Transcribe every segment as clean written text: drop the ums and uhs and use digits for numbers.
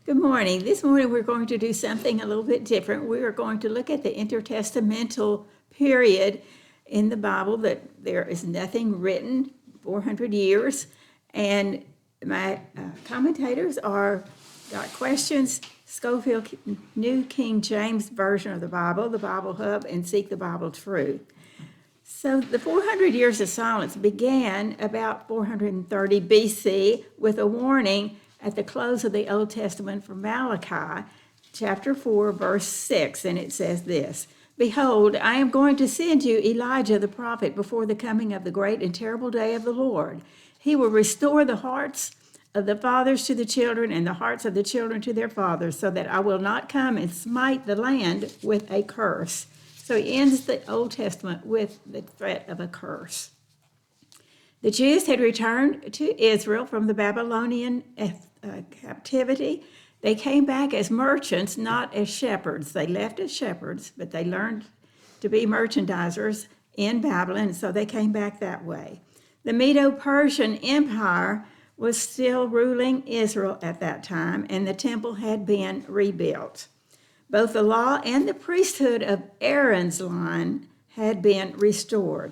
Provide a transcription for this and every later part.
Good morning. This morning we're going to do something a little bit different. We are going to look at the intertestamental period in the Bible that there is nothing written 400 years. And my commentators are got questions, Schofield New King James Version of the Bible Hub, and Seek the Bible Truth. So the 400 years of silence began about 430 BC with a warning at the close of the Old Testament from Malachi, chapter 4, verse 6, and it says this: "Behold, I am going to send you Elijah the prophet before the coming of the great and terrible day of the Lord. He will restore the hearts of the fathers to the children and the hearts of the children to their fathers, so that I will not come and smite the land with a curse." So he ends the Old Testament with the threat of a curse. The Jews had returned to Israel from the Babylonian captivity. They came back as merchants, not as shepherds. They left as shepherds, but they learned to be merchandisers in Babylon, so they came back that way. The Medo-Persian Empire was still ruling Israel at that time, and the temple had been rebuilt. Both the law and the priesthood of Aaron's line had been restored,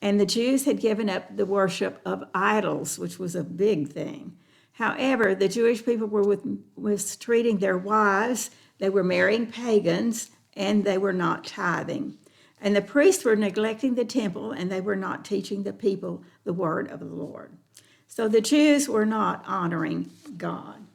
and the Jews had given up the worship of idols, which was a big thing. However, the Jewish people were mistreating their wives, they were marrying pagans, and they were not tithing. And the priests were neglecting the temple, and they were not teaching the people the word of the Lord. So the Jews were not honoring God.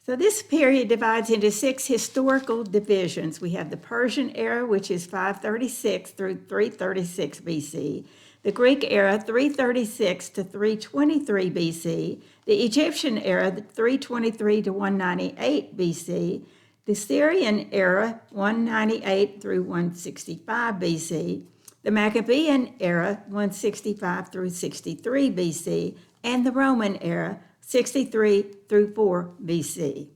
So this period divides into 6 historical divisions. We have the Persian era, which is 536 through 336 BC, the Greek era, 336 to 323 BC, the Egyptian era, 323 to 198 BC, the Syrian era, 198 through 165 BC, the Maccabean era, 165 through 63 BC, and the Roman era, 63 through 4 BC.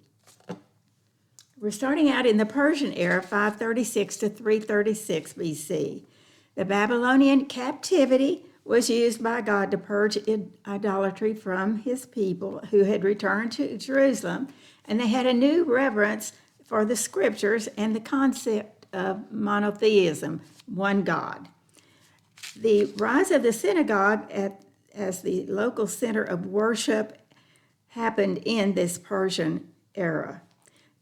We're starting out in the Persian era, 536 to 336 BC. The Babylonian captivity was used by God to purge idolatry from his people who had returned to Jerusalem, and they had a new reverence for the scriptures and the concept of monotheism, one God. The rise of the synagogue as the local center of worship happened in this Persian era.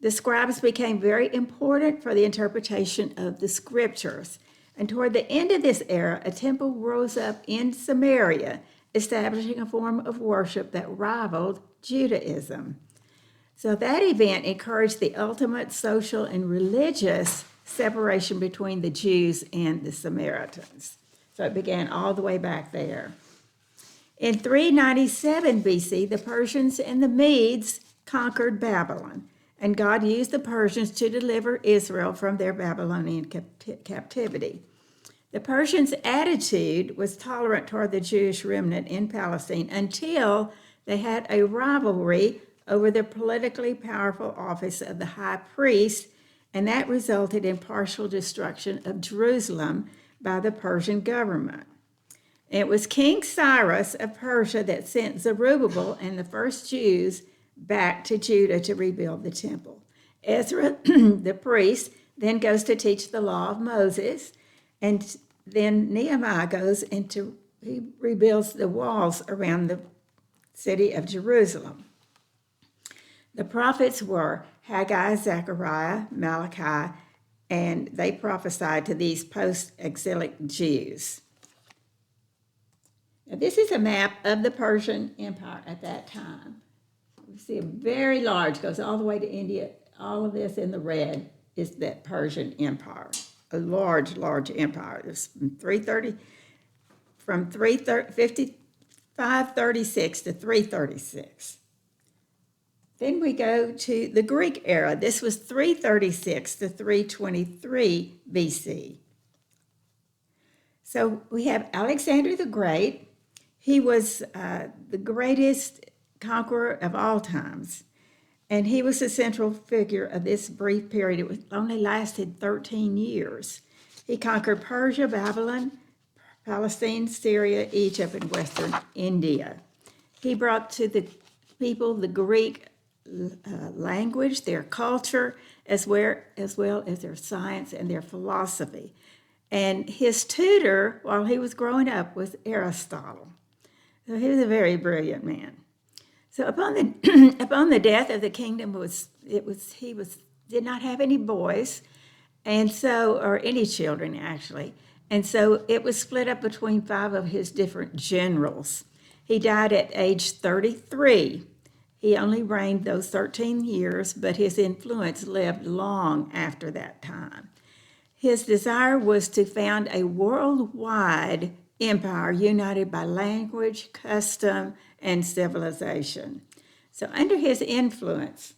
The scribes became very important for the interpretation of the scriptures. And toward the end of this era, a temple rose up in Samaria, establishing a form of worship that rivaled Judaism. So that event encouraged the ultimate social and religious separation between the Jews and the Samaritans. So it began all the way back there. In 397 BC, the Persians and the Medes conquered Babylon, and God used the Persians to deliver Israel from their Babylonian captivity. The Persians' attitude was tolerant toward the Jewish remnant in Palestine until they had a rivalry over the politically powerful office of the high priest, and that resulted in partial destruction of Jerusalem by the Persian government. It was King Cyrus of Persia that sent Zerubbabel and the first Jews back to Judah to rebuild the temple. Ezra, the priest, then goes to teach the law of Moses, and then Nehemiah goes into, he rebuilds the walls around the city of Jerusalem. The prophets were Haggai, Zechariah, Malachi, and they prophesied to these post-exilic Jews. Now, this is a map of the Persian Empire at that time. We see a very large, goes all the way to India. All of this in the red is that Persian Empire, a large, large empire. It's from 536 to 336. Then we go to the Greek era. This was 336 to 323 BC. So we have Alexander the Great. He was the greatest conqueror of all times, and he was the central figure of this brief period. It only lasted 13 years. He conquered Persia, Babylon, Palestine, Syria, Egypt, and Western India. He brought to the people the Greek language, their culture, as well as their science and their philosophy. And his tutor, while he was growing up, was Aristotle. So he was a very brilliant man. So upon the upon the death of the kingdom did not have any boys, and so or any children actually, and so it was split up between 5 of his different generals. He died at age 33. He only reigned those 13 years, but his influence lived long after that time. His desire was to found a worldwide empire united by language, custom, and civilization. So under his influence,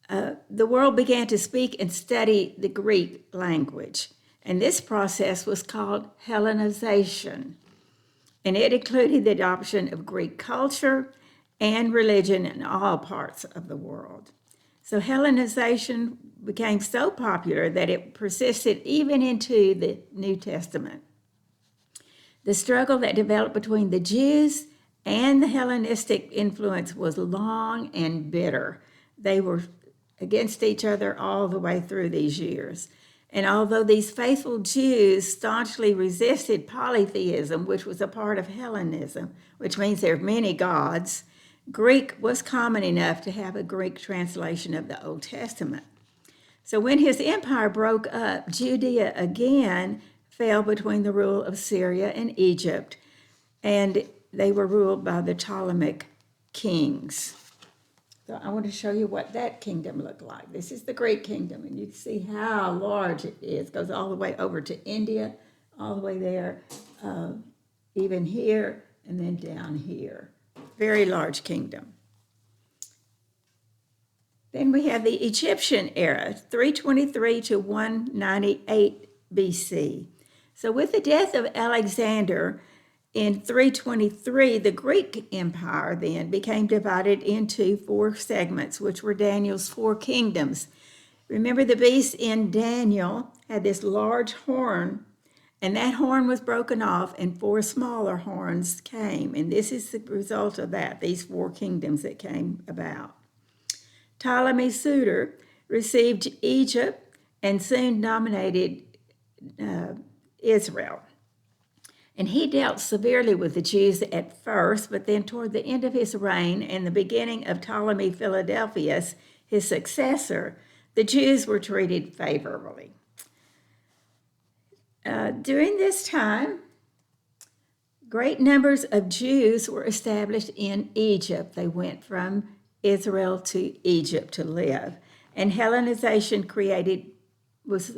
the world began to speak and study the Greek language. And this process was called Hellenization. And it included the adoption of Greek culture and religion in all parts of the world. So Hellenization became so popular that it persisted even into the New Testament. The struggle that developed between the Jews and the Hellenistic influence was long and bitter. They were against each other all the way through these years. And although these faithful Jews staunchly resisted polytheism, which was a part of Hellenism, which means there are many gods, Greek was common enough to have a Greek translation of the Old Testament. So when his empire broke up, Judea again fell between the rule of Syria and Egypt, and they were ruled by the Ptolemaic kings. So I want to show you what that kingdom looked like. This is the Greek kingdom, and you can see how large it is. It goes all the way over to India, all the way there, even here, and then down here. Very large kingdom. Then we have the Egyptian era, 323 to 198 BC. So with the death of Alexander in 323, the Greek Empire then became divided into 4 segments, which were Daniel's 4 kingdoms. Remember, the beast in Daniel had this large horn, and that horn was broken off, and 4 smaller horns came. And this is the result of that, these 4 kingdoms that came about. Ptolemy Soter received Egypt and soon dominated Israel. And he dealt severely with the Jews at first, but then toward the end of his reign and the beginning of Ptolemy Philadelphus, his successor, the Jews were treated favorably. During this time, great numbers of Jews were established in Egypt. They went from Israel to Egypt to live. And Hellenization was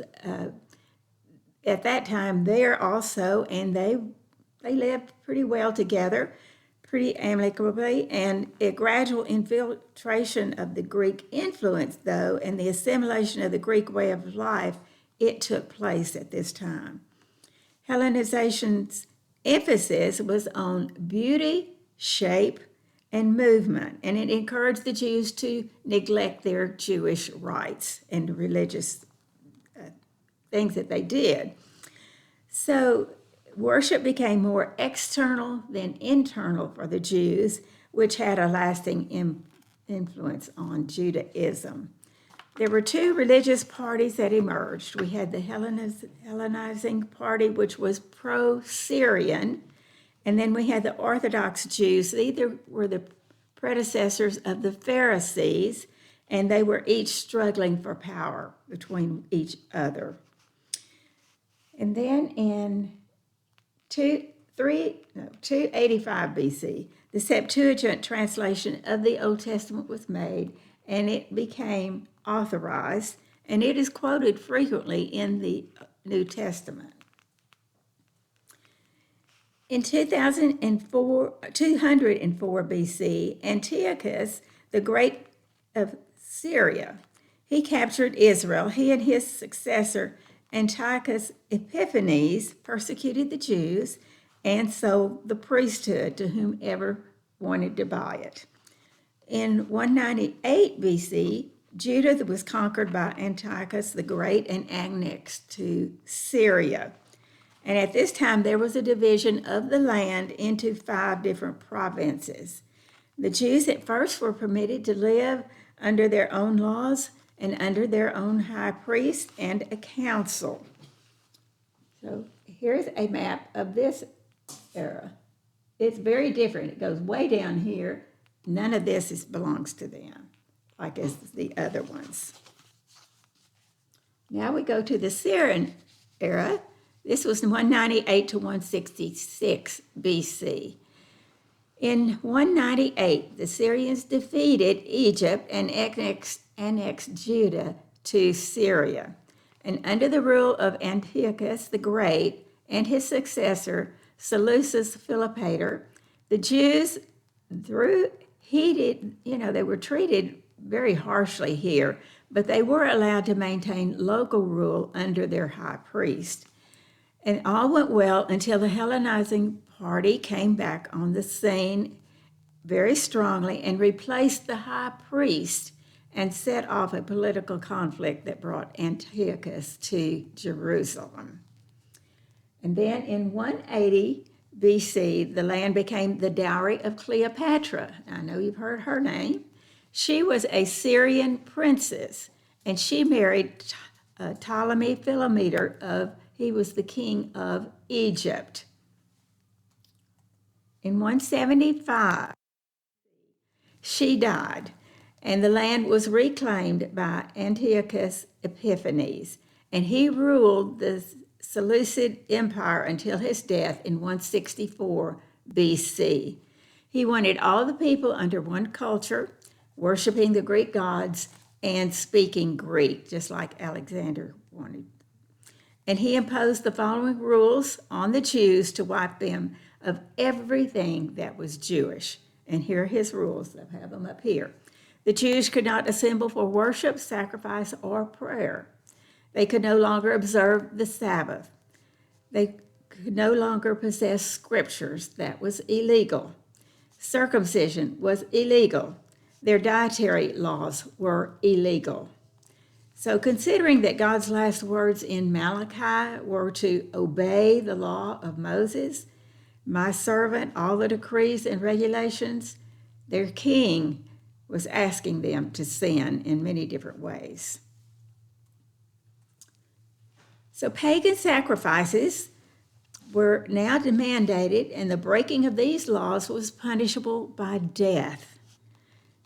at that time there also, and they lived pretty well together, pretty amicably, and a gradual infiltration of the Greek influence, though, and the assimilation of the Greek way of life, it took place at this time. Hellenization's emphasis was on beauty, shape, and movement, and it encouraged the Jews to neglect their Jewish rites and religious things that they did. So worship became more external than internal for the Jews, which had a lasting influence on Judaism. There were 2 religious parties that emerged. We had the Hellenizing party, which was pro-Syrian, and then we had the Orthodox Jews. These were the predecessors of the Pharisees, and they were each struggling for power between each other. And then in 285 BC, the Septuagint translation of the Old Testament was made, and it became authorized, and it is quoted frequently in the New Testament. In 204 BC, Antiochus, the Great of Syria, he captured Israel. He and his successor, Antiochus Epiphanes, persecuted the Jews and sold the priesthood to whomever wanted to buy it. In 198 BC, Judah was conquered by Antiochus the Great and annexed to Syria. And at this time, there was a division of the land into 5 different provinces. The Jews at first were permitted to live under their own laws and under their own high priest and a council. So here's a map of this era. It's very different. It goes way down here. None of this belongs to them, like as the other ones. Now we go to the Syrian era. This was 198 to 166 BC. In 198, the Syrians defeated Egypt and annexed Judah to Syria. And under the rule of Antiochus the Great and his successor, Seleucus Philopator, the Jews, they were treated very harshly here, but they were allowed to maintain local rule under their high priest. And all went well until the Hellenizing party came back on the scene very strongly and replaced the high priest and set off a political conflict that brought Antiochus to Jerusalem. And then in 180 BC, the land became the dowry of Cleopatra. I know you've heard her name. She was a Syrian princess, and she married Ptolemy Philometor he was the king of Egypt. In 175, she died, and the land was reclaimed by Antiochus Epiphanes, and he ruled the Seleucid Empire until his death in 164 BC. He wanted all the people under one culture, worshiping the Greek gods and speaking Greek, just like Alexander wanted. And he imposed the following rules on the Jews to wipe them of everything that was Jewish. And here are his rules. I have them up here. The Jews could not assemble for worship, sacrifice, or prayer. They could no longer observe the Sabbath. They could no longer possess scriptures. That was illegal. Circumcision was illegal. Their dietary laws were illegal. So considering that God's last words in Malachi were to obey the law of Moses, my servant, all the decrees and regulations, their king was asking them to sin in many different ways. So pagan sacrifices were now mandated, and the breaking of these laws was punishable by death.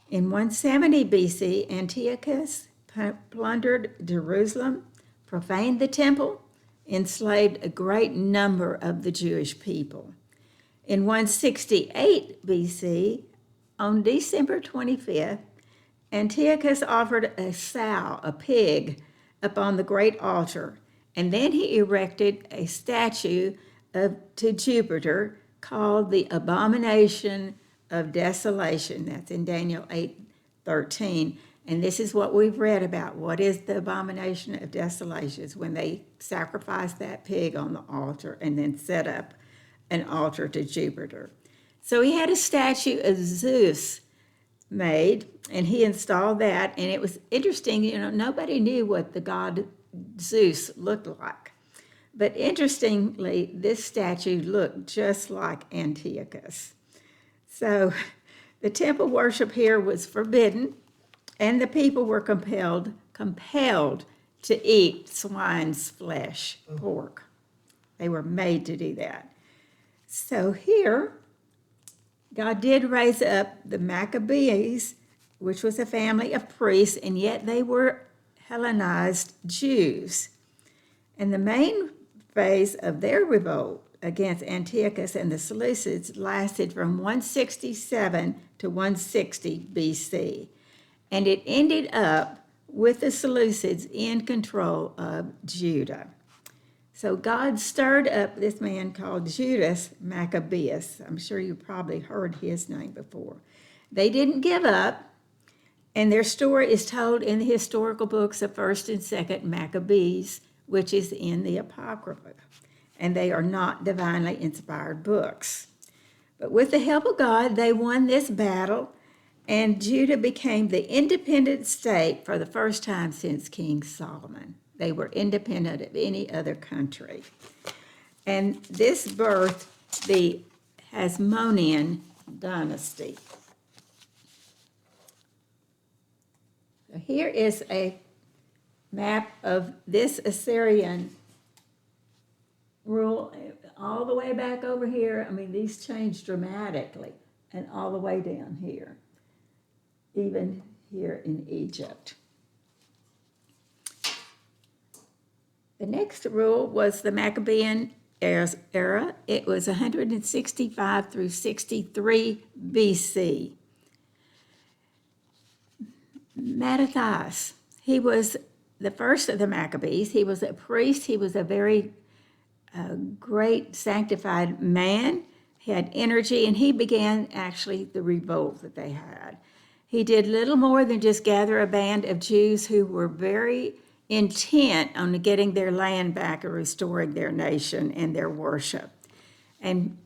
In 170 BC, Antiochus plundered Jerusalem, profaned the temple, enslaved a great number of the Jewish people. In 168 BC, on December 25th, Antiochus offered a sow, a pig, upon the great altar, and then he erected a statue to Jupiter called the abomination of desolation. That's in Daniel 8:13. And this is what we've read about. What is the abomination of desolation? It's when they sacrifice that pig on the altar and then set up an altar to Jupiter. So he had a statue of Zeus made, and he installed that. And it was interesting, nobody knew what the god Zeus looked like. But interestingly, this statue looked just like Antiochus. So the temple worship here was forbidden, and the people were compelled to eat swine's flesh, pork. They were made to do that. So here, God did raise up the Maccabees, which was a family of priests, and yet they were Hellenized Jews. And the main phase of their revolt against Antiochus and the Seleucids lasted from 167 to 160 BC. And it ended up with the Seleucids in control of Judah. So God stirred up this man called Judas Maccabeus. I'm sure you probably heard his name before. They didn't give up, and their story is told in the historical books of 1st and 2nd Maccabees, which is in the Apocrypha. And they are not divinely inspired books. But with the help of God, they won this battle, and Judah became the independent state for the first time since King Solomon. They were independent of any other country. And this birthed the Hasmonean dynasty. here is a map of this Assyrian rule all the way back over here. I mean, these changed dramatically, and all the way down here, even here in Egypt. The next rule was the Maccabean era. It was 165 through 63 BC. Mattathias, he was the first of the Maccabees. He was a priest. He was a very great sanctified man. He had energy, and he began actually the revolt that they had. He did little more than just gather a band of Jews who were very intent on getting their land back and restoring their nation and their worship. And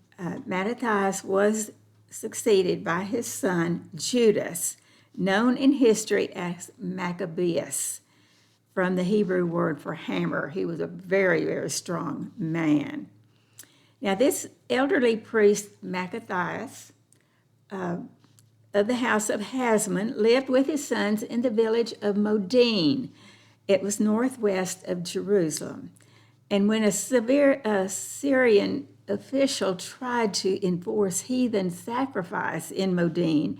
Mattathias was succeeded by his son Judas, known in history as Maccabeus, from the Hebrew word for hammer. He was a very, very strong man. Now, this elderly priest, Mattathias, of the house of Hasmon, lived with his sons in the village of Modin. It was northwest of Jerusalem. And when a Syrian official tried to enforce heathen sacrifice in Modin,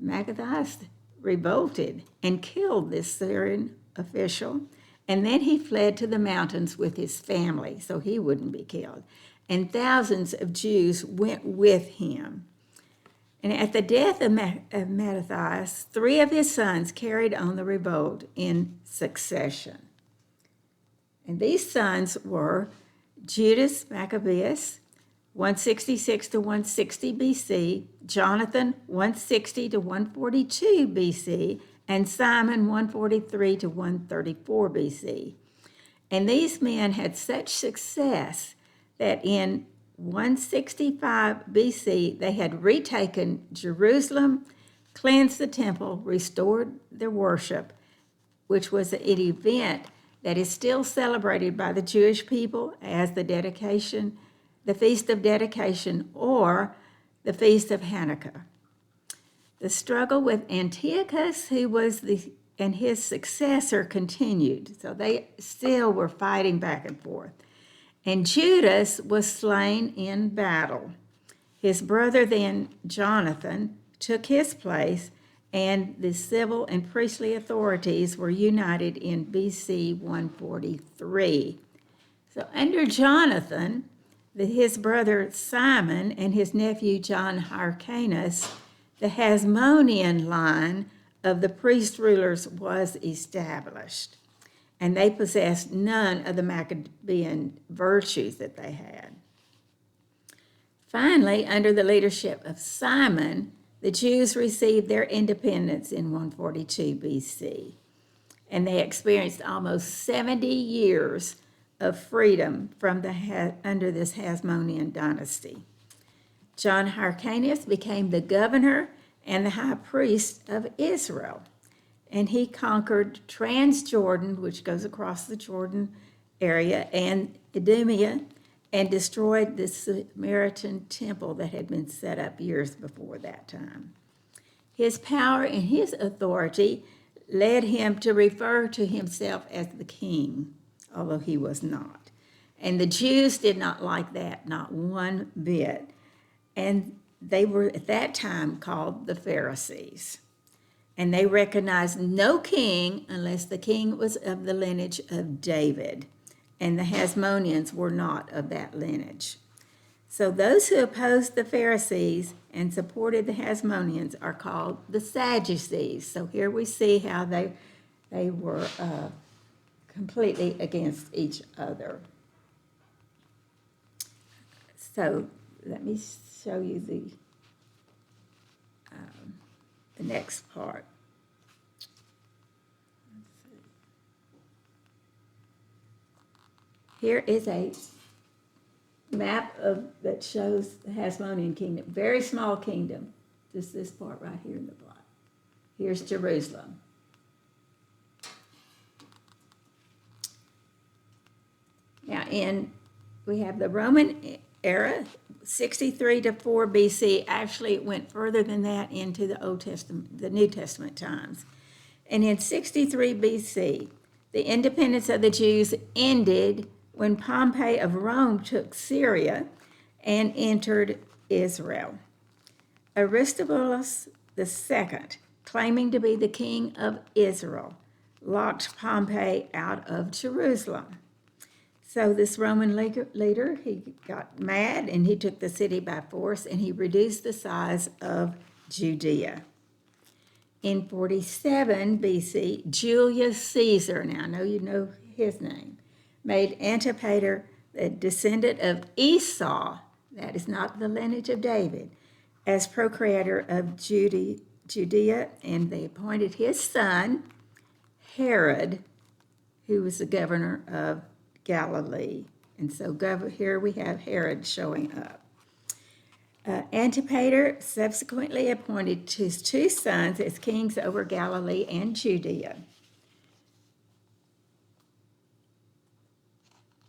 Mattathias revolted and killed this Syrian official. And then he fled to the mountains with his family so he wouldn't be killed. And thousands of Jews went with him. And at the death of Mattathias, 3 of his sons carried on the revolt in succession. And these sons were Judas Maccabeus, 166 to 160 BC, Jonathan, 160 to 142 BC, and Simon, 143 to 134 BC. And these men had such success that in 165 BC, they had retaken Jerusalem, cleansed the temple, restored their worship, which was an event that is still celebrated by the Jewish people as the dedication, the Feast of Dedication, or the Feast of Hanukkah. The struggle with Antiochus, and his successor continued. So they still were fighting back and forth. And Judas was slain in battle. His brother then, Jonathan, took his place, and the civil and priestly authorities were united in BC 143. So under Jonathan, his brother Simon and his nephew John Hyrcanus, the Hasmonean line of the priest rulers was established. And they possessed none of the Maccabean virtues that they had. Finally, under the leadership of Simon, the Jews received their independence in 142 BC. And they experienced almost 70 years of freedom from under this Hasmonean dynasty. John Hyrcanus became the governor and the high priest of Israel. And he conquered Transjordan, which goes across the Jordan area, and Idumea, and destroyed the Samaritan temple that had been set up years before that time. His power and his authority led him to refer to himself as the king, although he was not. And the Jews did not like that, not one bit. And they were at that time called the Pharisees. And they recognized no king unless the king was of the lineage of David. And the Hasmoneans were not of that lineage. So those who opposed the Pharisees and supported the Hasmoneans are called the Sadducees. So here we see how they were completely against each other. So let me show you the next part. Here is a map that shows the Hasmonean kingdom. Very small kingdom. Just this part right here in the block. Here's Jerusalem. Now we have the Roman era, 63 to 4 BC. Actually, it went further than that into the Old Testament, the New Testament times. And in 63 BC, the independence of the Jews ended when Pompey of Rome took Syria and entered Israel. Aristobulus II, claiming to be the king of Israel, locked Pompey out of Jerusalem. So this Roman leader, he got mad and he took the city by force and he reduced the size of Judea. In 47 BC, Julius Caesar, now I know you know his name, made Antipater, the descendant of Esau, that is not the lineage of David, as procreator of Judea, and they appointed his son, Herod, who was the governor of Galilee. And so here we have Herod showing up. Antipater subsequently appointed his two sons as kings over Galilee and Judea.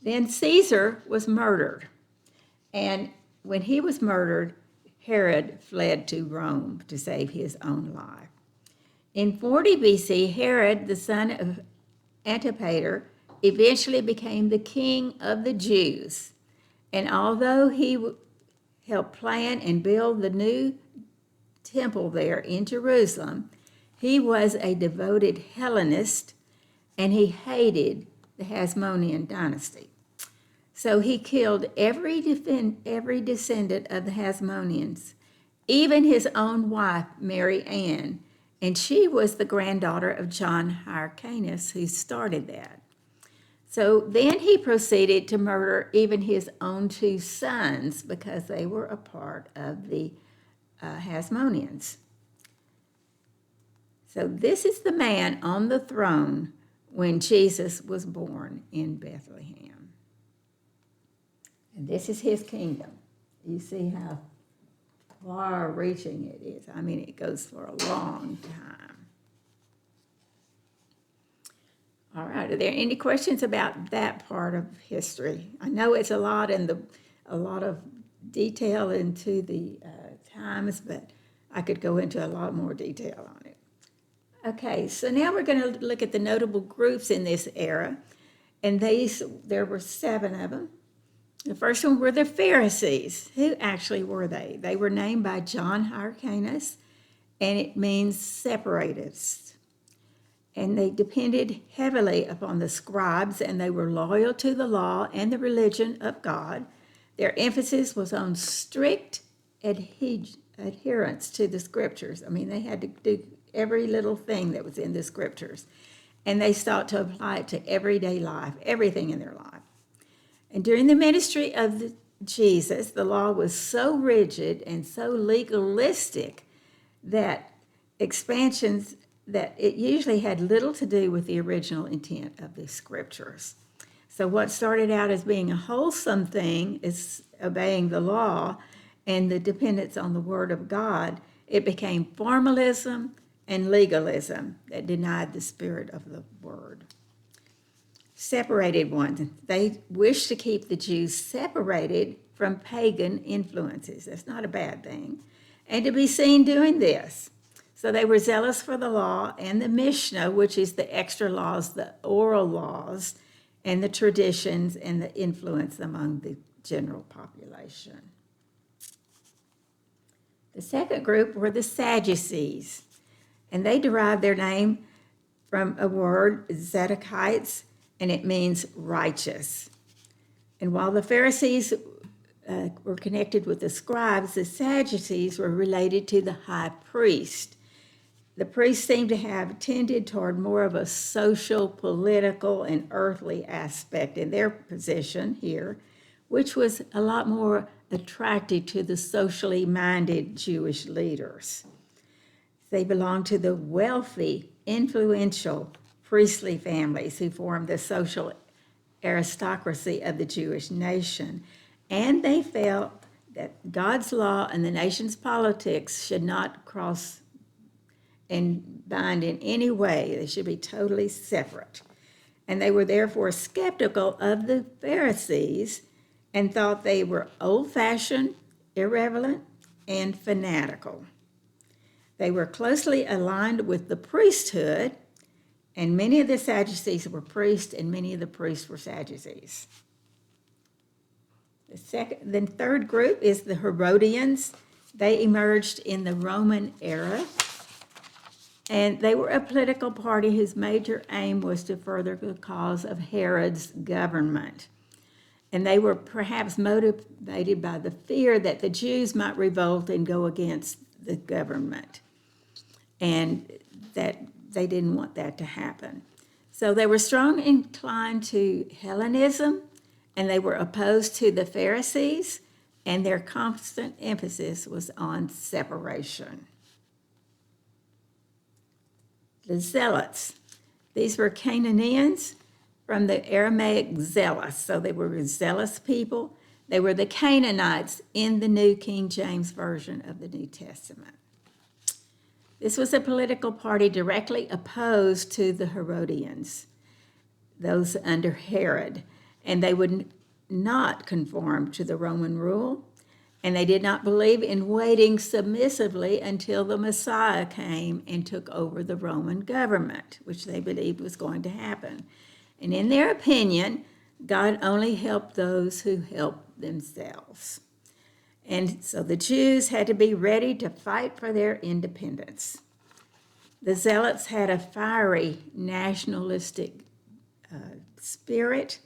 Then Caesar was murdered. And when he was murdered, Herod fled to Rome to save his own life. In 40 BC, Herod, the son of Antipater, eventually became the king of the Jews. And although he helped plan and build the new temple there in Jerusalem, he was a devoted Hellenist and he hated the Hasmonean dynasty. So he killed every descendant of the Hasmoneans, even his own wife, Mary Ann, and she was the granddaughter of John Hyrcanus, who started that. So then he proceeded to murder even his own two sons because they were a part of the Hasmoneans. So this is the man on the throne when Jesus was born in Bethlehem. And this is his kingdom. You see how far-reaching it is. I mean, it goes for a long time. All right, are there any questions about that part of history? I know it's a lot of detail into the times, but I could go into a lot more detail on it. Okay, so now we're going to look at the notable groups in this era, and there were 7 of them. The first one were the Pharisees. Who actually were they? They were named by John Hyrcanus, and it means separatists. And they depended heavily upon the scribes, and they were loyal to the law and the religion of God. Their emphasis was on strict adherence to the scriptures. I mean, they had to do every little thing that was in the scriptures. And they sought to apply it to everyday life, everything in their life. And during the ministry of Jesus, the law was so rigid and so legalistic that expansions that it usually had little to do with the original intent of the scriptures. So what started out as being a wholesome thing is obeying the law and the dependence on the word of God. It became formalism and legalism that denied the spirit of the word. Separated ones. They wished to keep the Jews separated from pagan influences. That's not a bad thing. And to be seen doing this. So they were zealous for the law and the Mishnah, which is the extra laws, the oral laws, and the traditions and the influence among the general population. The second group were the Sadducees, and they derived their name from a word, Zadokites, and it means righteous. And while the Pharisees were connected with the scribes, the Sadducees were related to the high priest. The priests seem to have tended toward more of a social, political, and earthly aspect in their position here, which was a lot more attractive to the socially minded Jewish leaders. They belonged to the wealthy, influential priestly families who formed the social aristocracy of the Jewish nation, and they felt that God's law and the nation's politics should not cross and bind in any way. They should be totally separate. And they were therefore skeptical of the Pharisees and thought they were old-fashioned, irreverent, and fanatical. They were closely aligned with the priesthood And many of the Sadducees were priests, and many of the priests were Sadducees. The third group is the Herodians. They emerged in the Roman era, and they were a political party whose major aim was to further the cause of Herod's government. And they were perhaps motivated by the fear that the Jews might revolt and go against the government, and that they didn't want that to happen. So they were strongly inclined to Hellenism, and they were opposed to the Pharisees, and their constant emphasis was on separation. The Zealots. These were Canaanians from the Aramaic zealous, so they were zealous people. They were the Canaanites in the New King James Version of the New Testament. This was a political party directly opposed to the Herodians, those under Herod, and they would not conform to the Roman rule, and they did not believe in waiting submissively until the Messiah came and took over the Roman government, which they believed was going to happen. And in their opinion, God only helped those who helped themselves. And so the Jews had to be ready to fight for their independence. The Zealots had a fiery nationalistic spirit.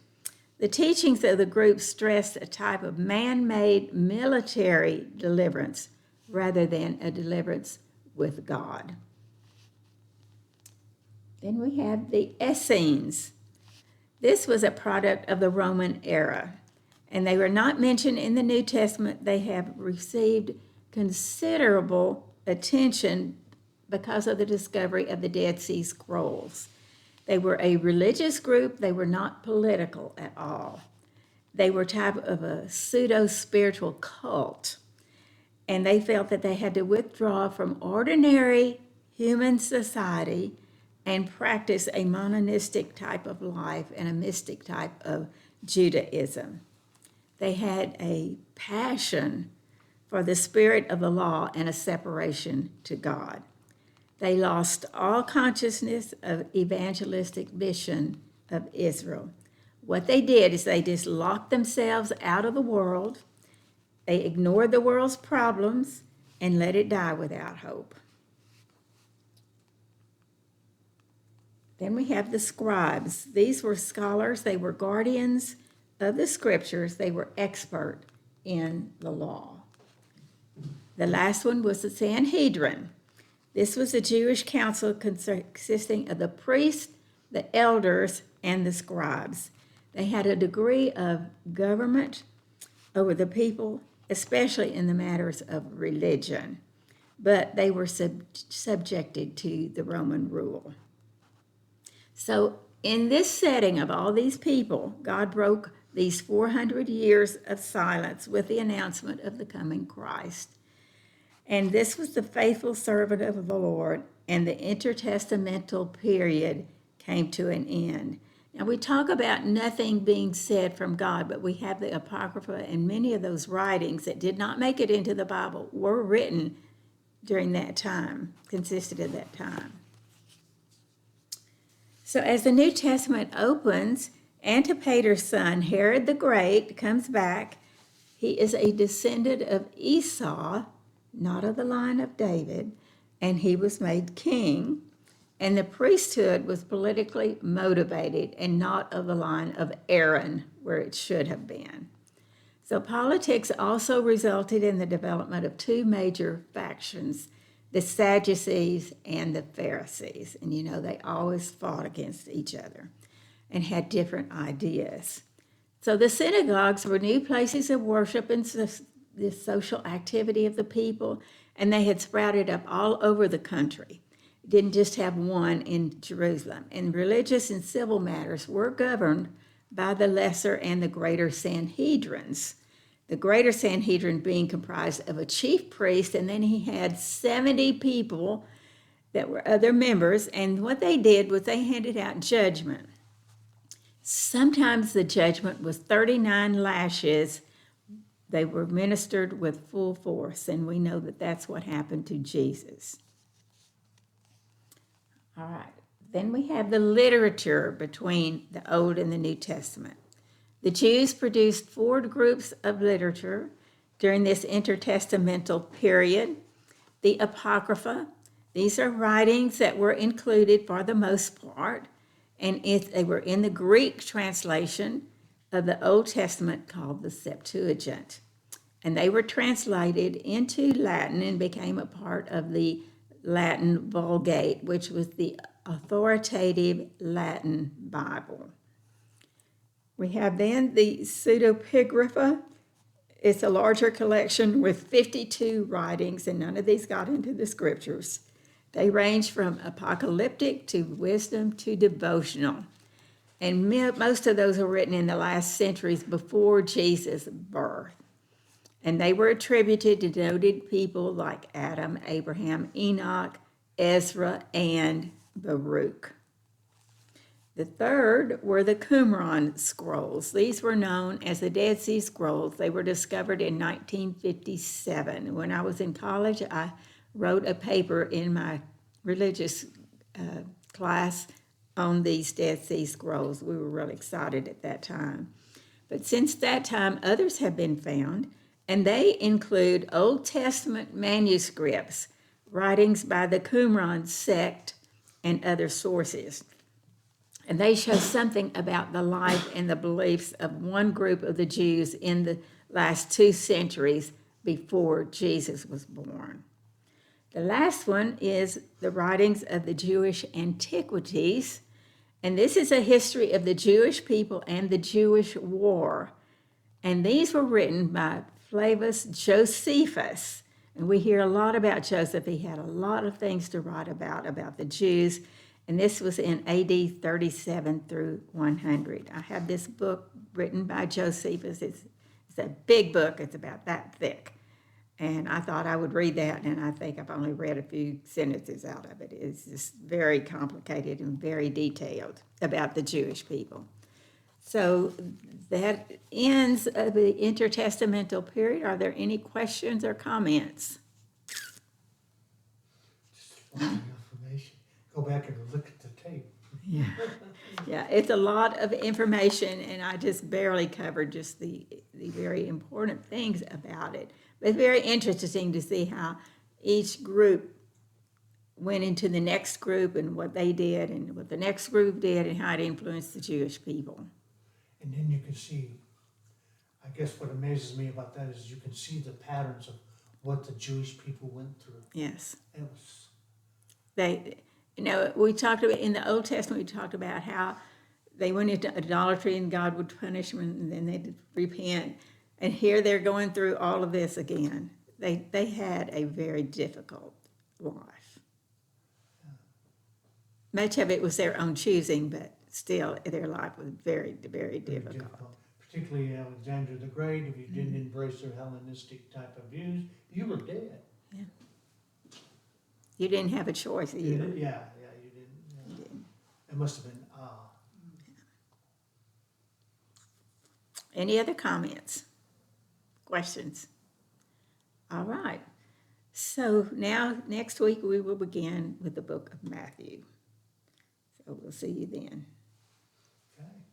The teachings of the group stressed a type of man-made military deliverance rather than a deliverance with God. Then we have the Essenes. This was a product of the Roman era, and they were not mentioned in the New Testament. They have received considerable attention because of the discovery of the Dead Sea Scrolls. They were a religious group. They were not political at all. They were type of a pseudo-spiritual cult, and they felt that they had to withdraw from ordinary human society and practice a monistic type of life and a mystic type of Judaism. They had a passion for the spirit of the law and a separation to God. They lost all consciousness of evangelistic mission of Israel. What they did is they just locked themselves out of the world. They ignored the world's problems and let it die without hope. Then we have the scribes. These were scholars. They were guardians of the scriptures. They were expert in the law. The last one was the Sanhedrin. This was a Jewish council consisting of the priests, the elders, and the scribes. They had a degree of government over the people, especially in the matters of religion, but they were subjected to the Roman rule. So in this setting of all these people, God broke these 400 years of silence with the announcement of the coming Christ. And this was the faithful servant of the Lord, and the intertestamental period came to an end. Now, we talk about nothing being said from God, but we have the Apocrypha, and many of those writings that did not make it into the Bible were written during that time, consisted of that time. So as the New Testament opens, Antipater's son, Herod the Great, comes back. He is a descendant of Esau, not of the line of David, and he was made king. And the priesthood was politically motivated and not of the line of Aaron, where it should have been. So politics also resulted in the development of two major factions, the Sadducees and the Pharisees. And you know, they always fought against each other and had different ideas. So the synagogues were new places of worship and the social activity of the people, and they had sprouted up all over the country. Didn't just have one in Jerusalem. And religious and civil matters were governed by the lesser and the greater Sanhedrins. The greater Sanhedrin being comprised of a chief priest, and then he had 70 people that were other members, and what they did was they handed out judgment. Sometimes the judgment was 39 lashes. They were ministered with full force, and we know that that's what happened to Jesus. All right, Then we have the literature between the Old and the New Testament. The Jews produced 4 groups of literature during this intertestamental period. The Apocrypha, these are writings that were included for the most part, and they were in the Greek translation of the Old Testament called the Septuagint. And they were translated into Latin and became a part of the Latin Vulgate, which was the authoritative Latin Bible. We have then the Pseudepigrapha. It's a larger collection with 52 writings, and none of these got into the scriptures. They range from apocalyptic to wisdom to devotional. And most of those are written in the last centuries before Jesus' birth. And they were attributed to noted people like Adam, Abraham, Enoch, Ezra, and Baruch. The third were the Qumran scrolls. These were known as the Dead Sea Scrolls. They were discovered in 1957. When I was in college, I wrote a paper in my religious class on these Dead Sea Scrolls. We were really excited at that time. But since that time, others have been found, and they include Old Testament manuscripts, writings by the Qumran sect, and other sources. And they show something about the life and the beliefs of one group of the Jews in the last 2 centuries before Jesus was born. The last one is the writings of the Jewish antiquities, and this is a history of the Jewish people and the Jewish war. And these were written by Flavius Josephus, and we hear a lot about Joseph. He had a lot of things to write about the Jews, and this was in AD 37 through 100. I have this book written by Josephus. It's a big book. It's about that thick. And I thought I would read that, and I think I've only read a few sentences out of it. It's just very complicated and very detailed about the Jewish people. So that ends the intertestamental period. Are there any questions or comments? Just want the information. Go back and look at the tape. Yeah, it's a lot of information, and I just barely covered just the very important things about it. But it's very interesting to see how each group went into the next group and what they did and what the next group did and how it influenced the Jewish people. And then you can see, I guess what amazes me about that is you can see the patterns of what the Jewish people went through. Yes. It was, we talked about, in the Old Testament, we talked about how they went into idolatry and God would punish them and then they'd repent. And here they're going through all of this again. They had a very difficult life. Much of it was their own choosing, but still their life was very, very difficult. Particularly Alexander the Great, if you didn't embrace their Hellenistic type of views, you were dead. Yeah. You didn't have a choice either. Yeah, you didn't. Yeah. You didn't. It must have been, Any other comments? Questions? All right. So now, next week, we will begin with the book of Matthew. So we'll see you then.